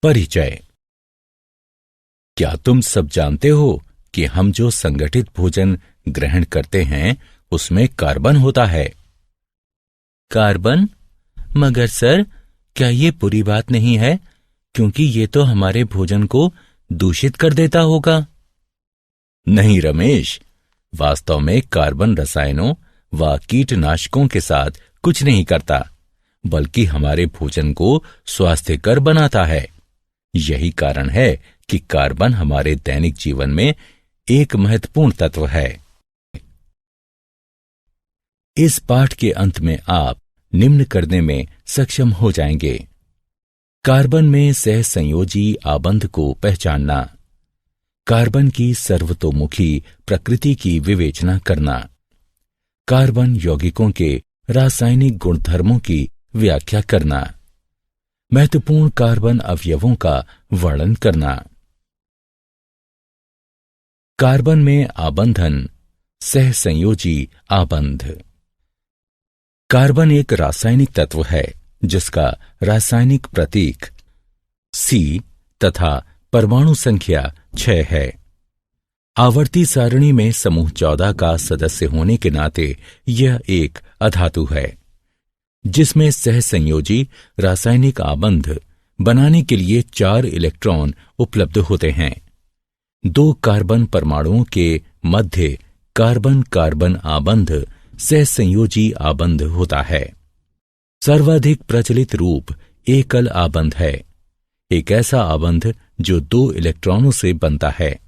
परिचय। क्या तुम सब जानते हो कि हम जो संगठित भोजन ग्रहण करते हैं उसमें कार्बन होता है? कार्बन? मगर सर, क्या ये बुरी बात नहीं है, क्योंकि ये तो हमारे भोजन को दूषित कर देता होगा। नहीं रमेश, वास्तव में कार्बन रसायनों व कीटनाशकों के साथ कुछ नहीं करता, बल्कि हमारे भोजन को स्वास्थ्यकर बनाता है। यही कारण है कि कार्बन हमारे दैनिक जीवन में एक महत्वपूर्ण तत्व है। इस पाठ के अंत में आप निम्न करने में सक्षम हो जाएंगे। कार्बन में सहसंयोजी आबंध को पहचानना, कार्बन की सर्वतोमुखी प्रकृति की विवेचना करना, कार्बन यौगिकों के रासायनिक गुणधर्मों की व्याख्या करना, महत्वपूर्ण कार्बन अवयवों का वर्णन करना। कार्बन में आबंधन, सहसंयोजी आबंध। कार्बन एक रासायनिक तत्व है जिसका रासायनिक प्रतीक C तथा परमाणु संख्या 6 है। आवर्ती सारणी में समूह 14 का सदस्य होने के नाते यह एक अधातु है, जिसमें सहसंयोजी रासायनिक आबंध बनाने के लिए 4 इलेक्ट्रॉन उपलब्ध होते हैं। 2 कार्बन परमाणुओं के मध्य कार्बन कार्बन आबंध सहसंयोजी आबंध होता है। सर्वाधिक प्रचलित रूप एकल आबंध है, एक ऐसा आबंध जो 2 इलेक्ट्रॉनों से बनता है,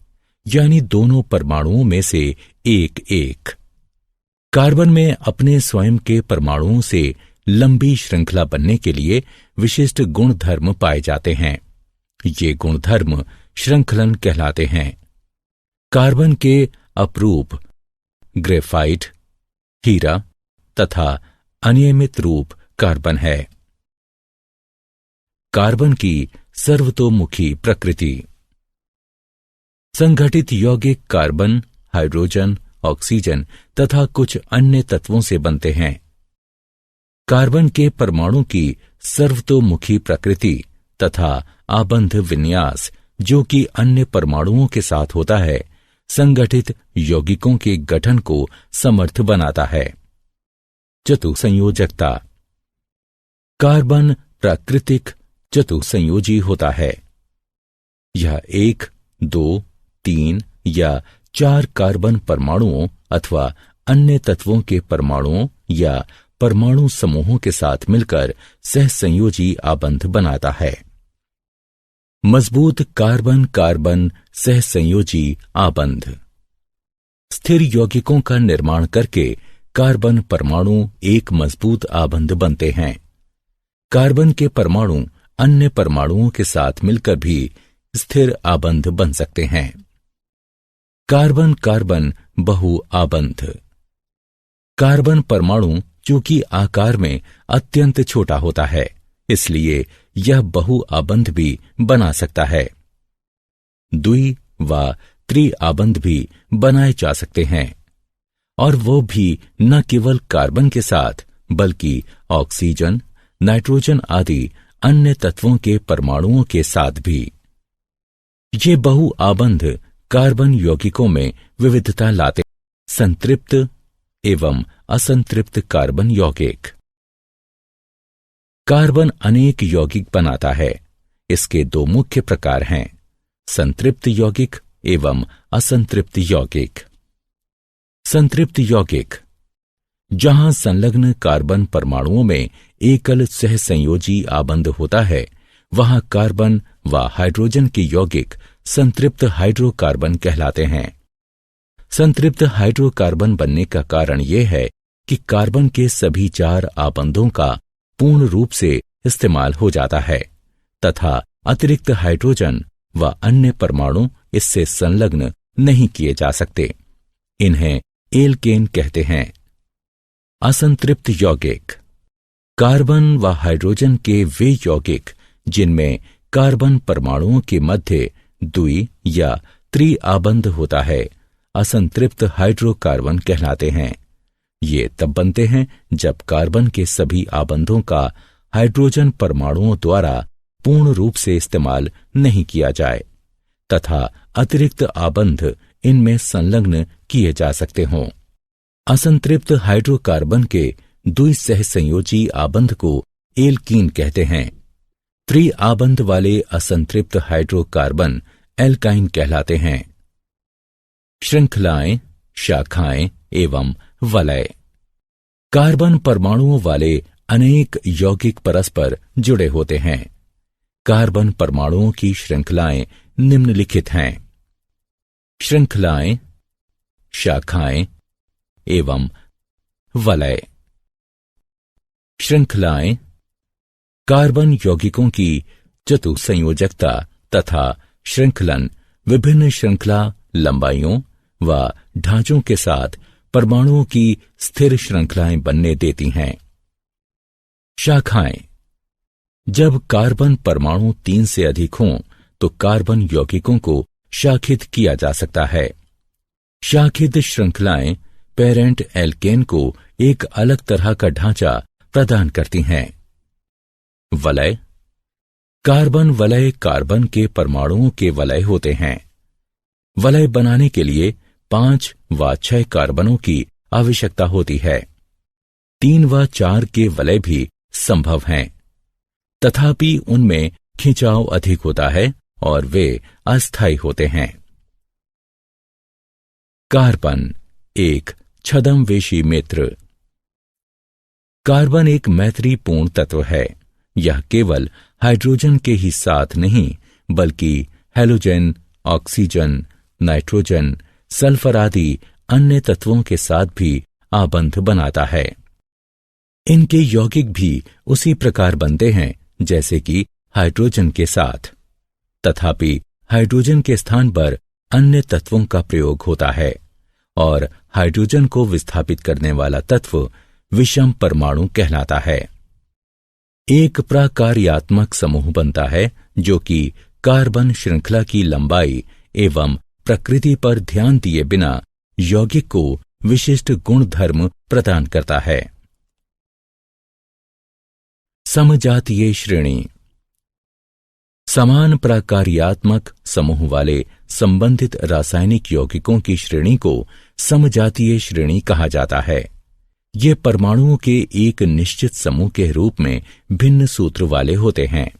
यानी दोनों परमाणुओं में से एक एक। कार्बन में अपने स्वयं के परमाणुओं से लंबी श्रृंखला बनने के लिए विशिष्ट गुणधर्म पाए जाते हैं। ये गुणधर्म श्रृंखलन कहलाते हैं। कार्बन के अपरूप ग्रेफाइट, हीरा तथा अनियमित रूप कार्बन है। कार्बन की सर्वतोमुखी प्रकृति। संगठित यौगिक कार्बन, हाइड्रोजन, ऑक्सीजन तथा कुछ अन्य तत्वों से बनते हैं। कार्बन के परमाणु की सर्वतोमुखी प्रकृति तथा आबंध विन्यास, जो कि अन्य परमाणुओं के साथ होता है, संगठित यौगिकों के गठन को समर्थ बनाता है। चतुसंयोजकता। कार्बन प्राकृतिक चतुसंयोजी होता है। यह 1, 2, 3 या 4 कार्बन परमाणुओं अथवा अन्य तत्वों के परमाणुओं या परमाणु समूहों के साथ मिलकर सहसंयोजी आबंध बनाता है। मजबूत कार्बन कार्बन सहसंयोजी आबंध। स्थिर यौगिकों का निर्माण करके कार्बन परमाणु एक मजबूत आबंध बनते हैं। कार्बन के परमाणु अन्य परमाणुओं के साथ मिलकर भी स्थिर आबंध बन सकते हैं। कार्बन कार्बन बहु आबंध। कार्बन परमाणु चूंकि आकार में अत्यंत छोटा होता है, इसलिए यह बहु आबंध भी बना सकता है। द्वि व त्रि आबंध भी बनाए जा सकते हैं, और वो भी न केवल कार्बन के साथ बल्कि ऑक्सीजन, नाइट्रोजन आदि अन्य तत्वों के परमाणुओं के साथ भी। ये बहु आबंध कार्बन यौगिकों में विविधता लाते हैं। संतृप्त एवं असंतृप्त कार्बन यौगिक। कार्बन अनेक यौगिक बनाता है। इसके 2 मुख्य प्रकार हैं, संतृप्त यौगिक एवं असंतृप्त यौगिक। संतृप्त यौगिक, जहां संलग्न कार्बन परमाणुओं में एकल सहसंयोजी आबंध होता है, वहां कार्बन व हाइड्रोजन के यौगिक संतृप्त हाइड्रोकार्बन कहलाते हैं। संतृप्त हाइड्रोकार्बन बनने का कारण यह है कि कार्बन के सभी 4 आबंधों का पूर्ण रूप से इस्तेमाल हो जाता है तथा अतिरिक्त हाइड्रोजन व अन्य परमाणु इससे संलग्न नहीं किए जा सकते। इन्हें एल्केन कहते हैं। असंतृप्त यौगिक, कार्बन व हाइड्रोजन के वे यौगिक जिनमें कार्बन परमाणुओं के मध्य द्वि या त्रि आबंध होता है, असंतृप्त हाइड्रोकार्बन कहलाते हैं। ये तब बनते हैं जब कार्बन के सभी आबंधों का हाइड्रोजन परमाणुओं द्वारा पूर्ण रूप से इस्तेमाल नहीं किया जाए तथा अतिरिक्त आबंध इनमें संलग्न किए जा सकते हों। असंतृप्त हाइड्रोकार्बन के द्विसहसंयोजी आबंध को एल्कीन कहते हैं। त्रिआबंध वाले असंतृप्त हाइड्रोकार्बन एल्काइन कहलाते हैं। श्रृंखलाएं, शाखाएं एवं वलय। कार्बन परमाणुओं वाले अनेक यौगिक परस्पर जुड़े होते हैं। कार्बन परमाणुओं की श्रृंखलाएं निम्नलिखित हैं: श्रृंखलाएं, शाखाएं एवं वलय। श्रृंखलाएं कार्बन यौगिकों की चतुसंयोजकता तथा श्रृंखलन विभिन्न श्रृंखला लंबाइयों व ढांचों के साथ परमाणुओं की स्थिर श्रृंखलाएं बनने देती हैं। शाखाएं, जब कार्बन परमाणु 3 से अधिक हों तो कार्बन यौगिकों को शाखित किया जा सकता है। शाखित श्रृंखलाएं पेरेंट एल्केन को एक अलग तरह का ढांचा प्रदान करती हैं। वलय, कार्बन वलय कार्बन के परमाणुओं के वलय होते हैं। वलय बनाने के लिए 5 व 6 कार्बनों की आवश्यकता होती है। 3 व 4 के वलय भी संभव हैं, तथापि उनमें खिंचाव अधिक होता है और वे अस्थायी होते हैं। कार्बन एक छद्मवेशी मित्र। कार्बन एक मैत्रीपूर्ण तत्व है। यह केवल हाइड्रोजन के ही साथ नहीं बल्कि हैलोजन, ऑक्सीजन, नाइट्रोजन, सल्फर आदि अन्य तत्वों के साथ भी आबंध बनाता है। इनके यौगिक भी उसी प्रकार बनते हैं जैसे कि हाइड्रोजन के साथ, तथापि हाइड्रोजन के स्थान पर अन्य तत्वों का प्रयोग होता है और हाइड्रोजन को विस्थापित करने वाला तत्व विषम परमाणु कहलाता है। एक प्राकार्यात्मक समूह बनता है जो कि कार्बन श्रृंखला की लंबाई एवं प्रकृति पर ध्यान दिए बिना यौगिक को विशिष्ट गुणधर्म प्रदान करता है। समजातीय श्रेणी। समान प्राकार्यात्मक समूह वाले संबंधित रासायनिक यौगिकों की श्रेणी को समजातीय श्रेणी कहा जाता है। ये परमाणुओं के एक निश्चित समूह के रूप में भिन्न सूत्र वाले होते हैं।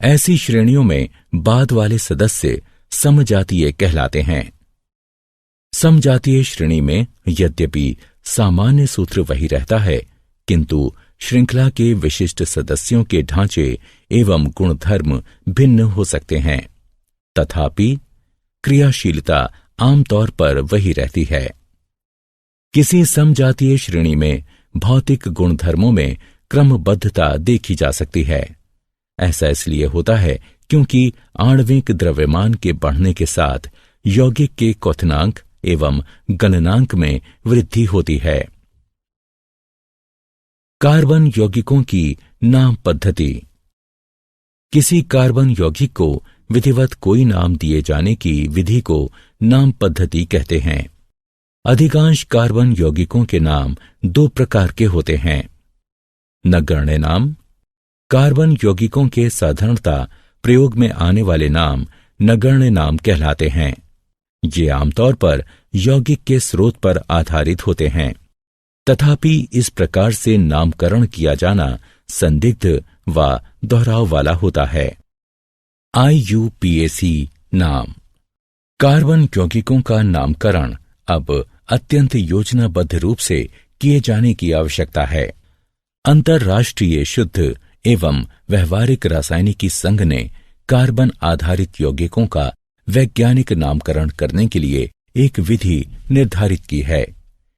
ऐसी श्रेणियों में बाद वाले सदस्य समजातीय कहलाते हैं। समजातीय श्रेणी में यद्यपि सामान्य सूत्र वही रहता है, किंतु श्रृंखला के विशिष्ट सदस्यों के ढांचे एवं गुणधर्म भिन्न हो सकते हैं, तथापि क्रियाशीलता आमतौर पर वही रहती है। किसी समजातीय श्रेणी में भौतिक गुणधर्मों में क्रमबद्धता देखी जा सकती है। ऐसा इसलिए होता है क्योंकि आणविक द्रव्यमान के बढ़ने के साथ यौगिक के क्वथनांक एवं गलनांक में वृद्धि होती है। कार्बन यौगिकों की नाम पद्धति। किसी कार्बन यौगिक को विधिवत कोई नाम दिए जाने की विधि को नाम पद्धति कहते हैं। अधिकांश कार्बन यौगिकों के नाम 2 प्रकार के होते हैं। नगण्य नाम। कार्बन यौगिकों के साधारणता प्रयोग में आने वाले नाम नगण्य नाम कहलाते हैं। ये आमतौर पर यौगिक के स्रोत पर आधारित होते हैं, तथापि इस प्रकार से नामकरण किया जाना संदिग्ध व दोहराव वाला होता है। IUPAC नाम। कार्बन यौगिकों का नामकरण अब अत्यंत योजनाबद्ध रूप से किए जाने की आवश्यकता है। अंतर्राष्ट्रीय शुद्ध एवं व्यवहारिक रासायनिकी संघ ने कार्बन आधारित यौगिकों का वैज्ञानिक नामकरण करने के लिए एक विधि निर्धारित की है।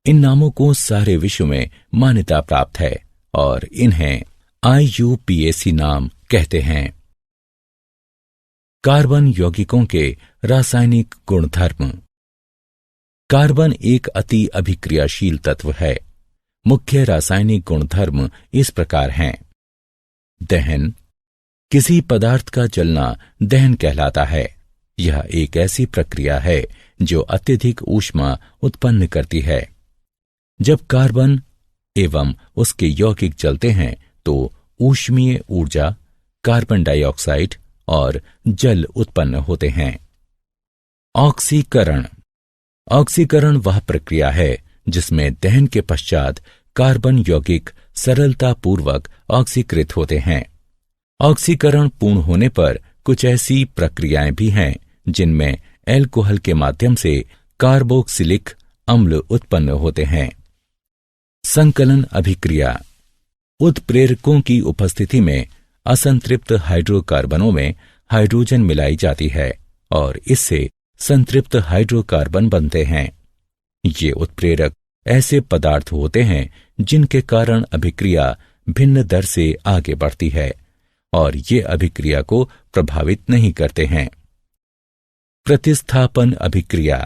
इन नामों को सारे विश्व में मान्यता प्राप्त है और इन्हें IUPAC नाम कहते हैं। कार्बन यौगिकों के रासायनिक गुणधर्म। कार्बन एक अति अभिक्रियाशील तत्व है। मुख्य रासायनिक गुणधर्म इस प्रकार हैं। दहन। किसी पदार्थ का जलना दहन कहलाता है। यह एक ऐसी प्रक्रिया है जो अत्यधिक ऊष्मा उत्पन्न करती है। जब कार्बन एवं उसके यौगिक जलते हैं तो ऊष्मीय ऊर्जा कार्बन डाइऑक्साइड और जल उत्पन्न होते हैं। ऑक्सीकरण। ऑक्सीकरण वह प्रक्रिया है जिसमें दहन के पश्चात कार्बन यौगिक सरलतापूर्वक ऑक्सीकृत होते हैं। ऑक्सीकरण पूर्ण होने पर कुछ ऐसी प्रक्रियाएं भी हैं जिनमें एल्कोहल के माध्यम से कार्बोक्सिलिक अम्ल उत्पन्न होते हैं। संकलन अभिक्रिया। उत्प्रेरकों की उपस्थिति में असंतृप्त हाइड्रोकार्बनों में हाइड्रोजन मिलाई जाती है और इससे संतृप्त हाइड्रोकार्बन बनते हैं। ये उत्प्रेरक ऐसे पदार्थ होते हैं जिनके कारण अभिक्रिया भिन्न दर से आगे बढ़ती है और ये अभिक्रिया को प्रभावित नहीं करते हैं। प्रतिस्थापन अभिक्रिया।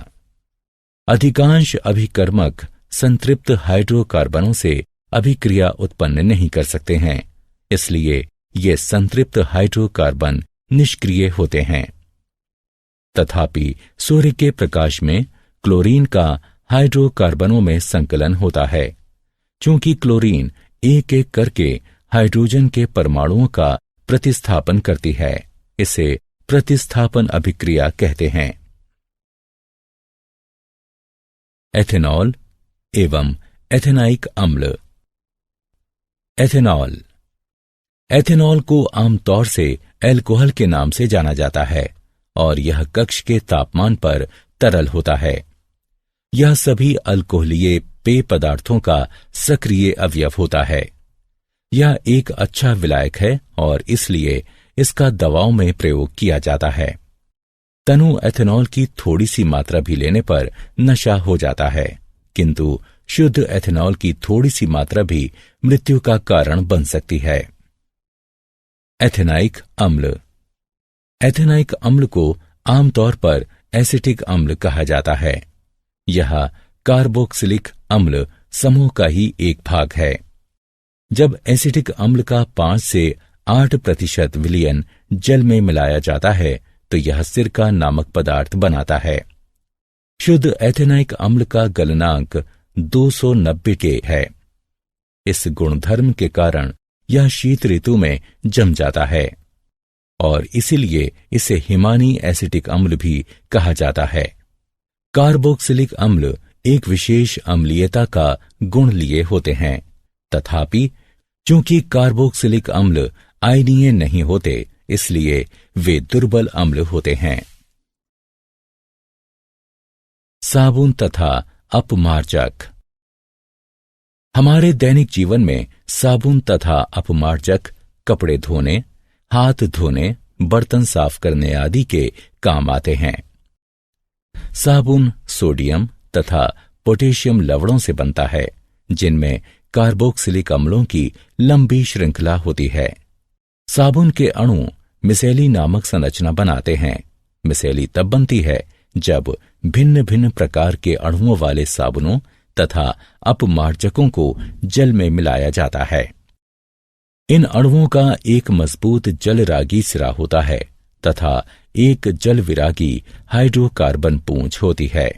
अधिकांश अभिकर्मक संतृप्त हाइड्रोकार्बनों से अभिक्रिया उत्पन्न नहीं कर सकते हैं, इसलिए ये संतृप्त हाइड्रोकार्बन निष्क्रिय होते हैं। तथापि सूर्य के प्रकाश में क्लोरीन का हाइड्रोकार्बनों में संकलन होता है। चूंकि क्लोरीन एक एक करके हाइड्रोजन के परमाणुओं का प्रतिस्थापन करती है, इसे प्रतिस्थापन अभिक्रिया कहते हैं। एथेनॉल एवं एथेनाइक अम्ल। एथेनॉल। एथेनॉल को आमतौर से एल्कोहल के नाम से जाना जाता है और यह कक्ष के तापमान पर तरल होता है। यह सभी अल्कोहलीय पेय पदार्थों का सक्रिय अवयव होता है। यह एक अच्छा विलायक है और इसलिए इसका दवाओं में प्रयोग किया जाता है। तनु एथेनॉल की थोड़ी सी मात्रा भी लेने पर नशा हो जाता है, किंतु शुद्ध एथेनॉल की थोड़ी सी मात्रा भी मृत्यु का कारण बन सकती है। एथेनाइक अम्ल। एथेनाइक अम्ल को आमतौर पर एसिटिक अम्ल कहा जाता है। यह कार्बोक्सिलिक अम्ल समूह का ही एक भाग है। जब एसिटिक अम्ल का 5 से 8% विलयन जल में मिलाया जाता है तो यह सिरका नामक पदार्थ बनाता है। शुद्ध एथेनाइक अम्ल का गलनांक 290 के है। इस गुणधर्म के कारण यह शीत ऋतु में जम जाता है और इसीलिए इसे हिमानी एसिटिक अम्ल भी कहा जाता है। कार्बोक्सिलिक अम्ल एक विशेष अम्लीयता का गुण लिए होते हैं, तथापि चूंकि कार्बोक्सिलिक अम्ल आयनीय नहीं होते, इसलिए वे दुर्बल अम्ल होते हैं। साबुन तथा अपमार्जक। हमारे दैनिक जीवन में साबुन तथा अपमार्जक कपड़े धोने, हाथ धोने, बर्तन साफ करने आदि के काम आते हैं। साबुन सोडियम तथा पोटेशियम लवणों से बनता है, जिनमें कार्बोक्सिलिक अम्लों की लंबी श्रृंखला होती है। साबुन के अणु मिसेली नामक संरचना बनाते हैं। मिसेली तब बनती है जब भिन्न भिन्न प्रकार के अणुओं वाले साबुनों तथा अपमार्जकों को जल में मिलाया जाता है। इन अणुओं का एक मजबूत जलरागी सिरा होता है तथा एक जल विरागी हाइड्रोकार्बन पूंछ होती है।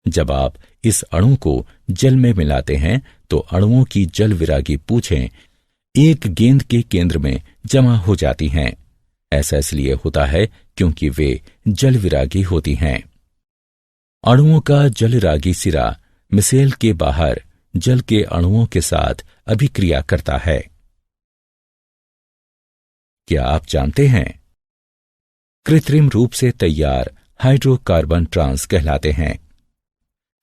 जब आप इस अणु को जल में मिलाते हैं तो अणुओं की जल विरागी पूंछें एक गेंद के केंद्र में जमा हो जाती हैं। ऐसा इसलिए होता है क्योंकि वे जल विरागी होती हैं। अणुओं का जलरागी सिरा मिसेल के बाहर जल के अणुओं के साथ अभिक्रिया करता है। क्या आप जानते हैं? कृत्रिम रूप से तैयार हाइड्रोकार्बन ट्रांस कहलाते हैं।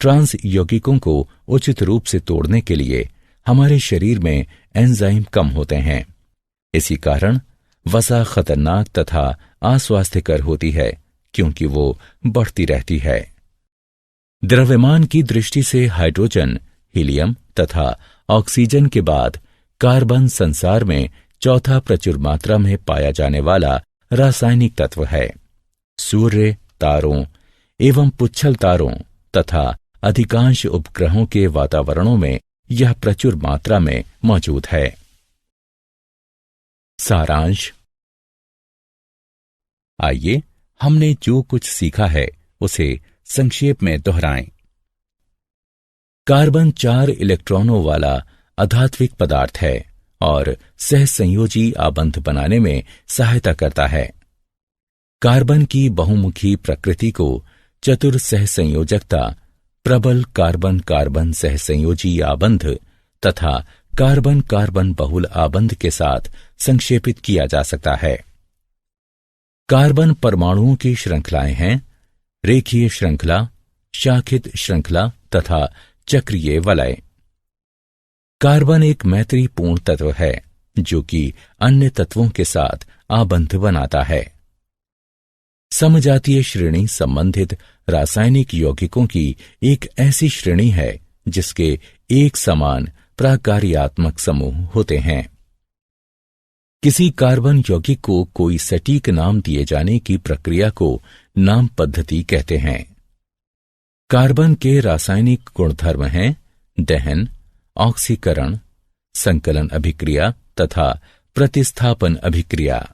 ट्रांस यौगिकों को उचित रूप से तोड़ने के लिए हमारे शरीर में एंजाइम कम होते हैं। इसी कारण वसा खतरनाक तथा अस्वास्थ्यकर होती है, क्योंकि वो बढ़ती रहती है। द्रव्यमान की दृष्टि से हाइड्रोजन, हीलियम तथा ऑक्सीजन के बाद कार्बन संसार में चौथा प्रचुर मात्रा में पाया जाने वाला रासायनिक तत्व है। सूर्य, तारों एवं पुच्छल तारों तथा अधिकांश उपग्रहों के वातावरणों में यह प्रचुर मात्रा में मौजूद है। सारांश। आइए हमने जो कुछ सीखा है उसे संक्षेप में दोहराएं। कार्बन 4 इलेक्ट्रॉनों वाला अधात्विक पदार्थ है और सहसंयोजी आबंध बनाने में सहायता करता है। कार्बन की बहुमुखी प्रकृति को चतुर सहसंयोजकता, प्रबल कार्बन कार्बन सहसंयोजी आबंध तथा कार्बन कार्बन बहुल आबंध के साथ संक्षेपित किया जा सकता है। कार्बन परमाणुओं की श्रृंखलाएं हैं रेखीय श्रृंखला, शाखित श्रृंखला तथा चक्रीय वलय। कार्बन एक मैत्रीपूर्ण तत्व है जो कि अन्य तत्वों के साथ आबंध बनाता है। समजातीय श्रेणी संबंधित रासायनिक यौगिकों की एक ऐसी श्रेणी है जिसके एक समान प्राकार्यात्मक समूह होते हैं। किसी कार्बन यौगिक को कोई सटीक नाम दिए जाने की प्रक्रिया को नाम पद्धति कहते हैं। कार्बन के रासायनिक गुणधर्म हैं दहन, ऑक्सीकरण, संकलन अभिक्रिया तथा प्रतिस्थापन अभिक्रिया।